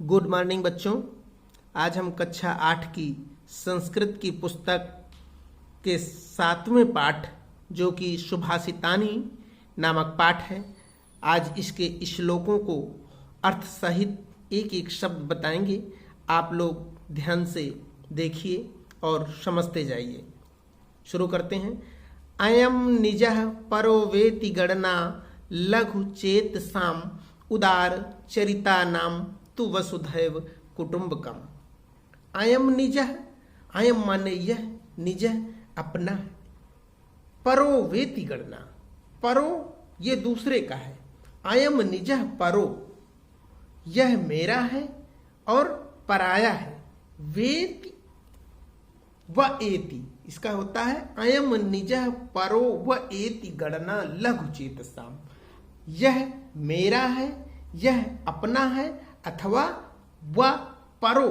Good morning बच्चों। आज हम कक्षा 8 की संस्कृत की पुस्तक के 7वें पाठ जो कि सुभाषितानी नामक पाठ है, आज इसके श्लोकों को अर्थ सहित एक एक शब्द बताएंगे। आप लोग ध्यान से देखिए और समझते जाइए। शुरू करते हैं। अयम निजः परो वेति गणना लघु चेत साम उदार चरिता नाम तु वसुधैव कुटुंबकम। अयम निजः, अयम माने यह, निजः अपना है, परो वेति गणना, परो ये दूसरे का है, अयम निजः परो यह मेरा है और पराया है, वेति व एति इसका होता है अयम निजः परो व एति गणना लघु चेतसाम। यह मेरा है, यह अपना है, अथवा व परो,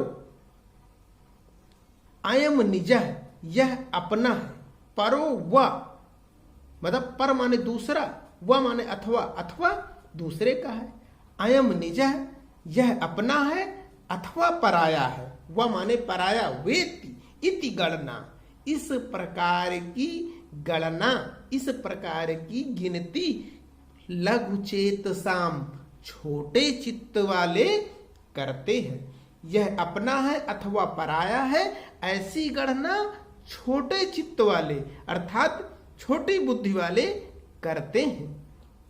अयम निजः यह अपना है, परो व मतलब पर माने दूसरा, व माने अथवा, अथवा दूसरे का है। अयम निजः यह अपना है अथवा पराया है, व माने पराया, वेति इति गणना इस प्रकार की गणना, इस प्रकार की गिनती लघु चेतसाम छोटे चित्त वाले करते हैं। यह अपना है अथवा पराया है, ऐसी गणना छोटे चित्त वाले अर्थात छोटी बुद्धि वाले करते हैं।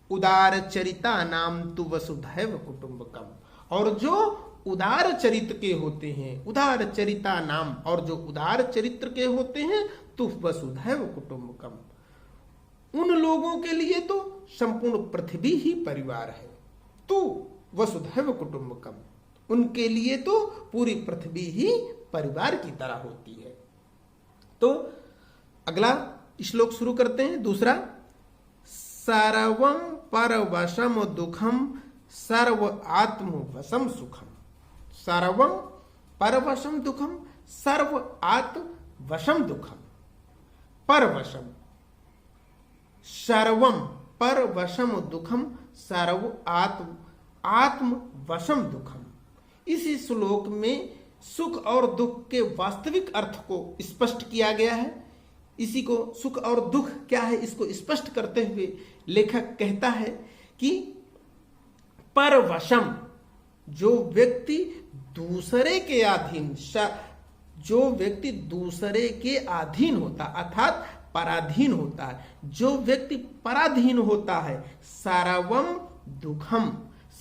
उदार चरिता नाम तु वसुधैव कुटुंबकम, और जो उदार चरित्र के होते हैं, उदार चरिता नाम, और जो उदार चरित्र के होते हैं, तु वसुधैव कुटुंबकम, उन लोगों के लिए तो संपूर्ण पृथ्वी ही परिवार है। तु वसुधैव कुटुंबकम, उनके लिए तो पूरी पृथ्वी ही परिवार की तरह होती है। तो अगला श्लोक शुरू करते हैं। दूसरा, सर्वं परवशम दुखम सर्व आत्म वशम सुखम। सर्वं परवशम दुखम सर्व आत्म वशम दुखम। परवशम, सर्वं परवशम दुखम सर्व आत्म वशम दुखम। इसी श्लोक में सुख और दुख के वास्तविक अर्थ को स्पष्ट किया गया है। इसी को सुख और दुख क्या है इसको स्पष्ट करते हुए लेखक कहता है कि परवशम, जो व्यक्ति दूसरे के अधीन, जो व्यक्ति दूसरे के अधीन होता अर्थात पराधीन होता है, जो व्यक्ति पराधीन होता है, सर्वम दुखम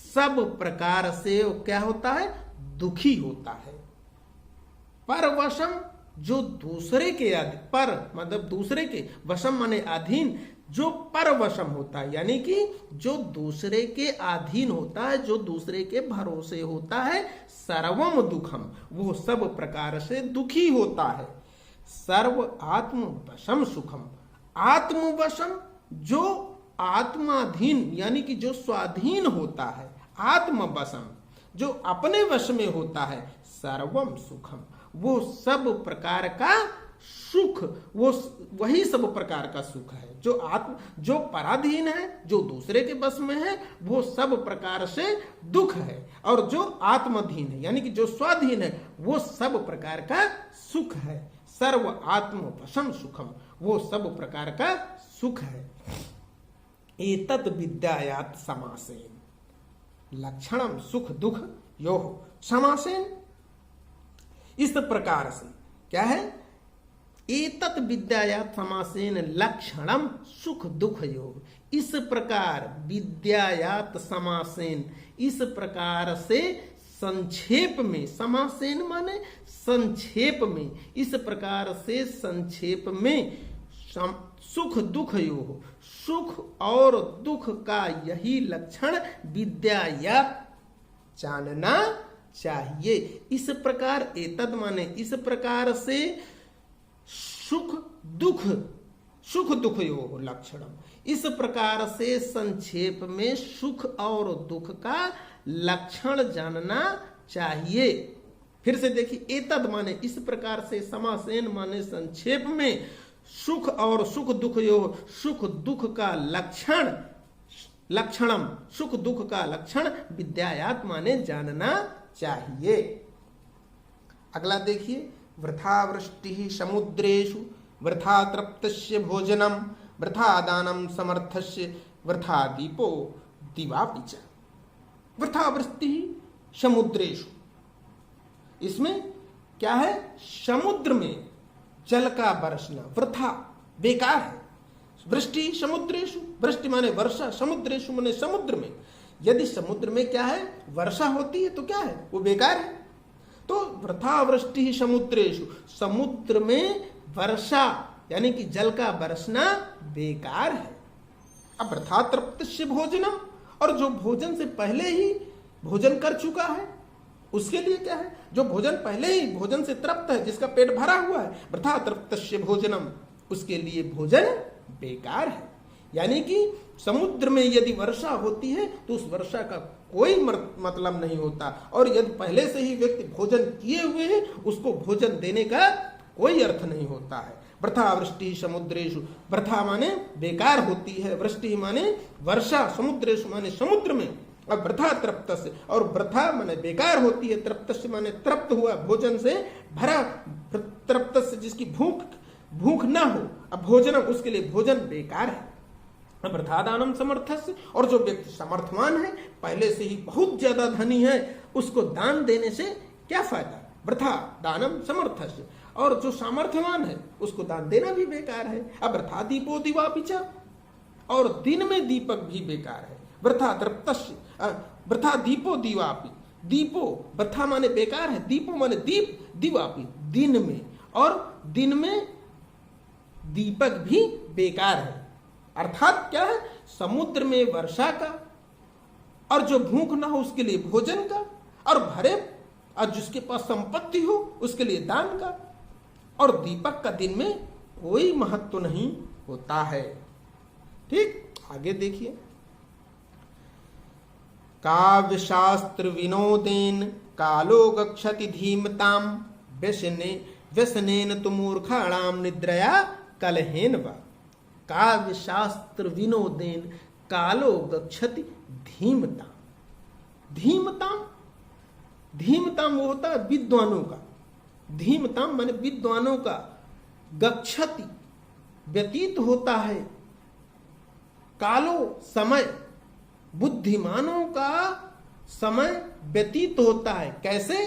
सब प्रकार से क्या होता है, दुखी होता है। परवशम, जो दूसरे के अधीन, पर मतलब दूसरे के, वशम माने अधीन, जो परवशम होता है यानी कि जो दूसरे के अधीन होता है, जो दूसरे के भरोसे होता है, सर्वम दुखम वो सब प्रकार से दुखी होता है। सर्व आत्म वशम सुखम, आत्मवशम जो आत्माधीन यानी कि जो स्वाधीन होता है, आत्मवशम जो अपने वश में होता है, सर्वम सुखम वो सब प्रकार का सुख, वो वही सब प्रकार का सुख है। जो पराधीन है, जो दूसरे के बस में है, वो सब प्रकार से दुख है, और जो आत्मधीन है यानी कि जो स्वाधीन है, वो सब प्रकार का सुख है। सर्व आत्म वशम सुखम वो सब प्रकार का सुख है। एतत् विद्यायात समासेन लक्षणम सुख दुख योः। समासेन इस प्रकार से क्या है, एतत् विद्यायात समासेन लक्षणम सुख दुख योग। इस प्रकार विद्यायात समासेन, इस प्रकार से संक्षेप में, समासेन माने संक्षेप में, इस प्रकार से संक्षेप में सुख दुख योग, सुख और दुख का यही लक्षण विद्यायात जानना चाहिए। इस प्रकार एतद माने इस प्रकार से सुख दुख योग लक्षणम, इस प्रकार से संक्षेप में सुख और दुख का लक्षण जानना चाहिए। फिर से देखिए, एतद माने इस प्रकार से, समासेन माने संक्षेप में, सुख और सुख दुख योग सुख दुख का लक्षणम सुख दुख का लक्षण विद्यायात माने जानना चाहिए। अगला देखिए, वृथा वृष्टि समुद्रेषु वृथा तृप्तस्य भोजनम वृथा दानम समर्थस्य वृथा दीपो दिवापि च। वृथा वृष्टि समुद्रेषु, इसमें क्या है, समुद्र में जल का बरसना वृथा, बेकार है। वृष्टि समुद्रेषु, वृष्टि माने वर्षा, समुद्रेषु माने समुद्र में। यदि समुद्र में क्या है, वर्षा होती है तो क्या है, वो बेकार है। तो वृथा वृष्टि समुद्रेषु, समुद्र में वर्षा यानी कि जल का बरसना बेकार है। अब वृथा तृप्तस्य भोजनम, और जो भोजन से पहले ही भोजन कर चुका है उसके लिए क्या है, जो भोजन पहले ही भोजन से तृप्त है, जिसका पेट भरा हुआ है, वृथा तृप्तस्य भोजनम, उसके लिए भोजन बेकार है। यानी कि समुद्र में यदि वर्षा होती है तो उस वर्षा का कोई मतलब नहीं होता, और यदि पहले से ही व्यक्ति भोजन किए हुए है उसको भोजन देने का कोई अर्थ नहीं होता है। वृथा वृष्टि समुद्रेषु, वृथा माने बेकार होती है, वृष्टि माने वर्षा, समुद्रेषु माने समुद्र में। अब वृथा तृप्तस्य, और वृथा माने बेकार होती है, तृप्तस्य माने तृप्त हुआ, भोजन से भरा, तृप्तस्य जिसकी भूख ना हो, अब भोजनम, उसके लिए भोजन बेकार है। अब वृथा दानम समर्थस्य, और जो व्यक्ति समर्थवान है, पहले से ही बहुत ज्यादा धनी है, उसको दान देने से क्या फायदा, वृथा दानम समर्थस्य। और जो सामर्थ्यवान है उसको दान देना भी बेकार है। अब वृथा दीपो दिवापि च, और दिन में दीपक भी बेकार है। वृथा तृप्तस्य, वृथा दीपो दिवापि, दीपो वृथा माने बेकार है, दीपो माने दीप, दिवापि दिन में, और दिन में दीपक भी बेकार है। अर्थात क्या है, समुद्र में वर्षा का, और जो भूख ना हो उसके लिए भोजन का, और भरे और जिसके पास संपत्ति हो उसके लिए दान का, और दीपक का दिन में कोई महत्व नहीं होता है। ठीक, आगे देखिए, काव्य शास्त्र विनोदेन कालो गच्छति धीमताम व्यसनेन तु मूर्खाणाम निद्रया कलहेन वा। काव्य शास्त्र विनोदेन कालो गच्छति धीमताम। धीमताम, धीमताम वो होता है विद्वानों का, धीमताम माने विद्वानों का, गच्छति व्यतीत होता है, कालो समय, बुद्धिमानों का समय व्यतीत होता है। कैसे,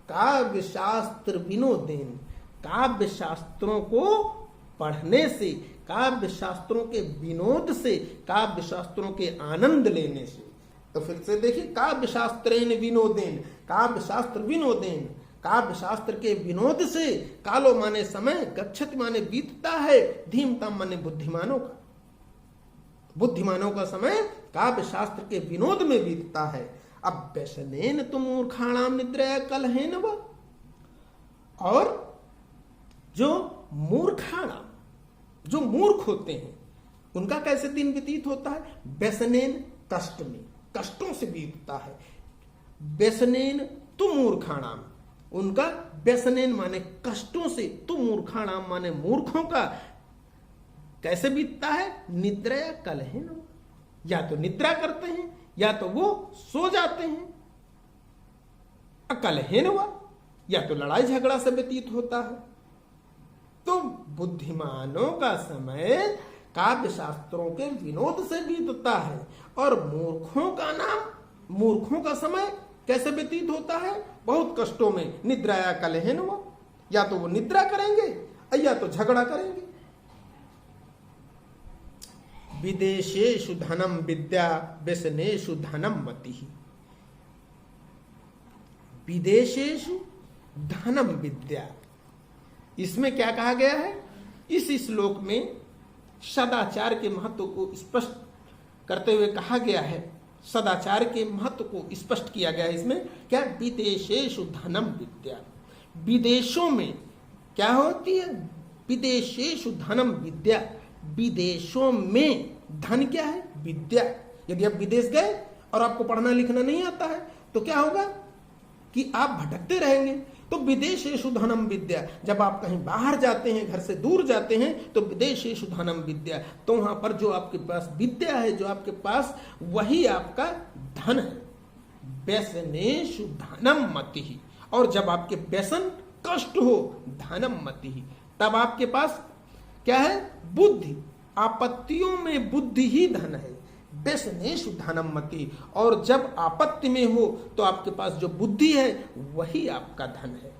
काव्य शास्त्र विनोदेन, काव्य शास्त्रों को पढ़ने से, काव्य शास्त्रों के विनोद से, काव्य शास्त्रों के आनंद लेने से। तो फिर से देखिए, काव्य शास्त्रेन विनोदेन, काव्य शास्त्र विनोदेन, काव्य शास्त्र के विनोद से, कालो माने समय, गच्छति माने बीतता है, धीमताम माने बुद्धिमानों का, बुद्धिमानों का समय काव्य शास्त्र के विनोद में बीतता है। अब व्यसनेन तु मूर्खाणाम निद्रया कलहेन वा, और जो मूर्खाणाम, जो मूर्ख होते हैं उनका कैसे दिन व्यतीत होता है, व्यसनेन कष्ट में, कष्टों से बीतता है। व्यसनेन तु मूर्खाणाम, उनका व्यसनेन माने कष्टों से, तु मूर्खाणाम माने मूर्खों का कैसे बीतता है, निद्रया कलहेन, या तो निद्रा करते हैं या तो वो सो जाते हैं, अकलहेन वा, या तो लड़ाई झगड़ा से व्यतीत होता है। तो बुद्धिमानों का समय काव्य शास्त्रों के विनोद से बीतता है, और मूर्खों का नाम, मूर्खों का समय कैसे व्यतीत होता है, बहुत कष्टों में, निद्राया कलहेन वा, या तो वो निद्रा करेंगे या तो झगड़ा करेंगे। विदेशेषु धनम विद्या व्यसनेषु धनम मति। विदेशेषु धनम विद्या, इसमें क्या कहा गया है, इस श्लोक में सदाचार के महत्व को स्पष्ट करते हुए कहा गया है, सदाचार के महत्व को स्पष्ट किया गया है। इसमें क्या, विदेशेषु धनम विद्या, विदेशों में क्या होती है, विदेशेषु धनम विद्या, विदेशों में धन क्या है, विद्या। यदि आप विदेश गए और आपको पढ़ना लिखना नहीं आता है तो क्या होगा कि आप भटकते रहेंगे। तो विदेशेषु धनम विद्या, जब आप कहीं बाहर जाते हैं, घर से दूर जाते हैं, तो विदेशेषु धनम विद्या, तो वहां पर जो आपके पास विद्या है, जो आपके पास, वही आपका धन है। व्यसनेषु धनम मतिः, और जब आपके व्यसन कष्ट हो, धनम मतिः, तब आपके पास क्या है? बुद्धि। आपत्तियों में बुद्धि ही धन है। व्यसनेषु धनम मतिः, और जब आपत्ति में हो तो आपके पास जो बुद्धि है वही आपका धन है।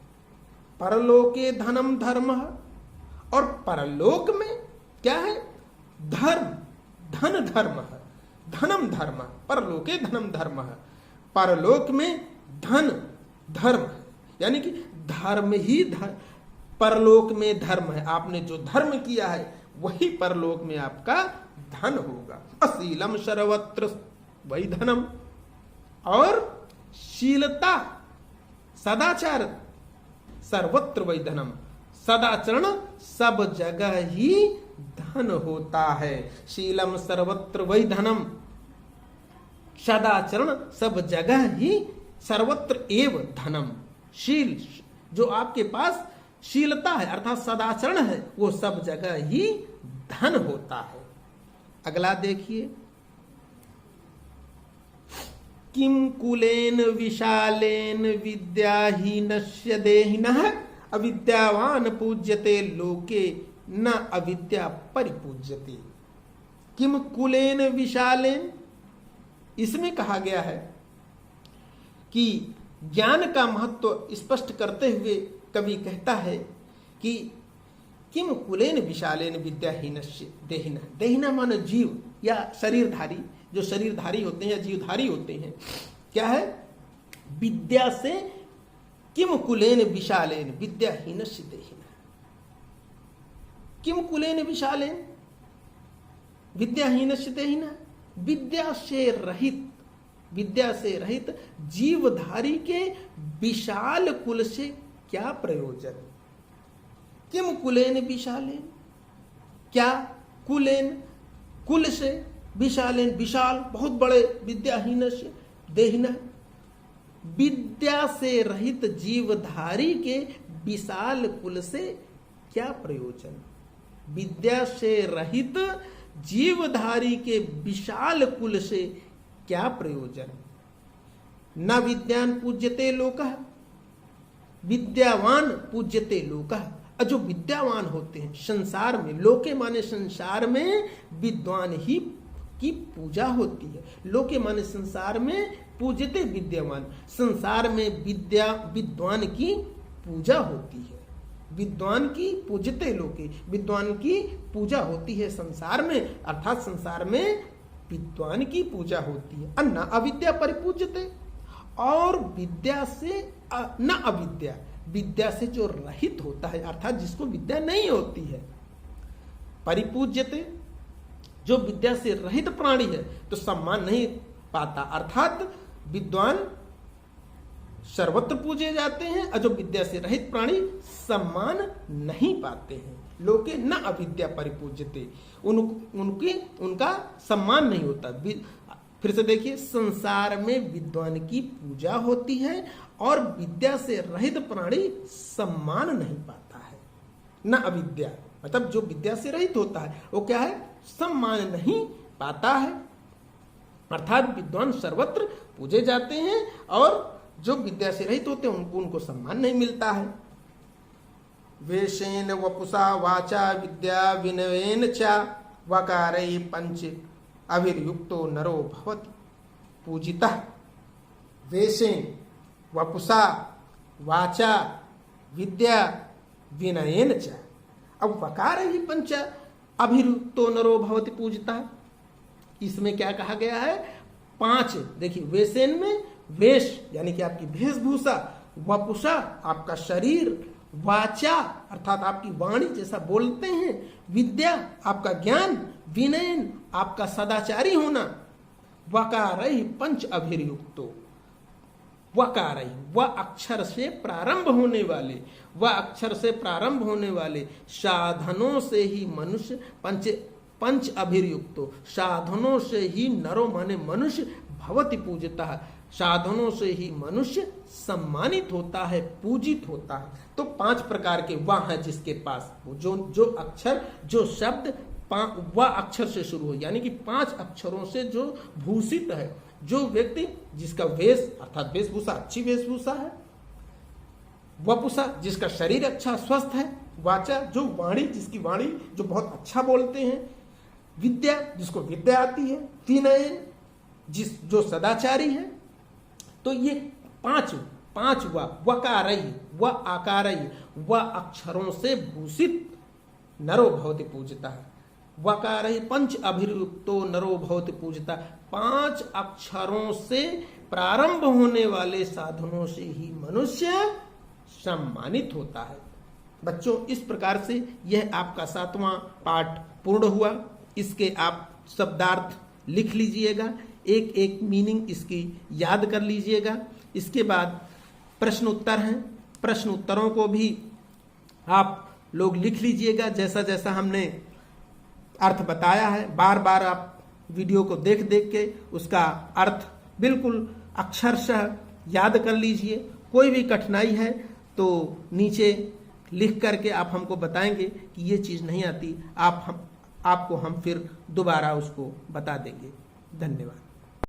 परलोके धनम धर्म, और परलोक में क्या है? धर्म, धन धर्म है, धनम धर्म, परलोके धनम धर्म है, परलोक में धन धर्म है, यानी कि धर्म ही परलोक में धर्म है। आपने जो धर्म किया है वही परलोक में आपका धन होगा। अशीलम सर्वत्र वही धनम, और शीलता सदाचार सर्वत्र वही धनम, सदाचरण सब जगह ही धन होता है। शीलम सर्वत्र वही धनम, सदाचरण सब जगह ही, सर्वत्र एव धनम। शील, जो आपके पास शीलता है अर्थात सदाचरण है, वो सब जगह ही धन होता है। अगला देखिए, किम कुलेन विशालेन विद्याहीनस्य देहिनः अविद्यावान पूज्यते लोके न अविद्या परिपूज्यते। किम कुलेन विशालेन, इसमें कहा गया है कि ज्ञान का महत्व स्पष्ट करते हुए कवि कहता है कि किम कुलेन विशालेन विद्याहीनस्य देहिनः, देहिनः माने जीव या शरीरधारी, जो शरीरधारी होते हैं या जीवधारी होते हैं, क्या है? विद्या से किम कुलेन विशालेन विद्याहीनस्य देहिनः, किम कुलेन विशालेन विद्याहीनस्य देहिनः, विद्या से रहित, विद्या से रहित जीवधारी के विशाल कुल से क्या प्रयोजन? किम कुलेन विशालेन, क्या कुलेन कुल से, विशालेन विशाल बहुत बड़े, विद्याहीनस्य देहिनः, विद्या से रहित जीवधारी के विशाल कुल से क्या प्रयोजन? विद्या से रहित जीवधारी के विशाल कुल से क्या प्रयोजन? न विद्यान पूज्यते लोकः, विद्यावान पूज्यते लोकः, जो विद्यावान होते हैं संसार में, लोके माने संसार में विद्वान ही की पूजा होती है। लोके माने संसार में, पूज्यते विद्यावान, संसार में विद्या विद्वान की पूजा होती है। विद्वान की पूज्यते लोके, विद्वान की पूजा होती है संसार में, अर्थात संसार में विद्वान की पूजा होती है। अन्ना अविद्या परिपूज्यते, और विद्या से न अविद्या, विद्या से जो रहित होता है अर्थात जिसको विद्या नहीं होती है, परिपूज्यते, जो विद्या से रहित प्राणी है तो सम्मान नहीं पाता, अर्थात विद्वान सर्वत्र पूजे जाते हैं और जो विद्या से रहित प्राणी सम्मान नहीं पाते हैं। लोके न अविद्या परिपूज्यते, उनका सम्मान नहीं होता। फिर से देखिए, संसार में विद्वान की पूजा होती है और विद्या से रहित प्राणी सम्मान नहीं पाता है। न अविद्या मतलब जो विद्या से रहित होता है वो क्या है? सम्मान नहीं पाता है, अर्थात विद्वान सर्वत्र पूजे जाते हैं और जो विद्या से रहित होते हैं उनको सम्मान नहीं मिलता है। वेशेन वपुषा वाचा विद्या विनयेन च वकारैः पंच अभिर्युक्तो नरो भवति पूजितः। वेशेन वपुषा वाचा विद्या विनयेन च, अब वकारैः पंच अभियुक्तो नरो भवति पूजितः, इसमें क्या कहा गया है? 5। देखिए, वेशेन में वेश यानी कि आपकी वेशभूषा, वपुषा आपका शरीर, वाचा अर्थात आपकी वाणी जैसा बोलते हैं, विद्या आपका ज्ञान, विनयन आपका सदाचारी होना, वकारैः पंच अभिर्युक्तो, वकारैः वह अक्षर से प्रारंभ होने वाले, वह अक्षर से प्रारंभ होने वाले साधनों से ही मनुष्य पंच अभिर्युक्तो, साधनों से ही नरो माने मनुष्य भवति पूजितः, साधनों से ही मनुष्य सम्मानित होता है, पूजित होता है। तो 5 प्रकार के वह है जिसके पास जो अक्षर जो शब्द वह अक्षर से शुरू हो, यानी कि 5 अक्षरों से जो भूषित है, जो व्यक्ति जिसका वेश अर्थात वेशभूषा अच्छी वेशभूषा है, वपुषा जिसका शरीर अच्छा स्वस्थ है, वाचा जो वाणी जिसकी वाणी जो बहुत अच्छा बोलते हैं, विद्या जिसको विद्या आती है, विनयन जो सदाचारी है। तो ये पांच वकारई व आकारई व अक्षरों से भूषित नरो भवति पूजता। वकारई पंच अभिरुक्तो नरो भवति पूजता। 5 अक्षरों से प्रारंभ होने वाले साधनों से ही मनुष्य सम्मानित होता है। बच्चों, इस प्रकार से यह आपका 7वां पाठ पूर्ण हुआ। इसके आप शब्दार्थ लिख लीजिएगा, एक एक मीनिंग इसकी याद कर लीजिएगा। इसके बाद प्रश्न उत्तर हैं, प्रश्न उत्तरों को भी आप लोग लिख लीजिएगा जैसा जैसा हमने अर्थ बताया है। बार बार आप वीडियो को देख देख के उसका अर्थ बिल्कुल अक्षरशः याद कर लीजिए। कोई भी कठिनाई है तो नीचे लिख करके आप हमको बताएंगे कि ये चीज़ नहीं आती, आपको हम फिर दोबारा उसको बता देंगे। धन्यवाद।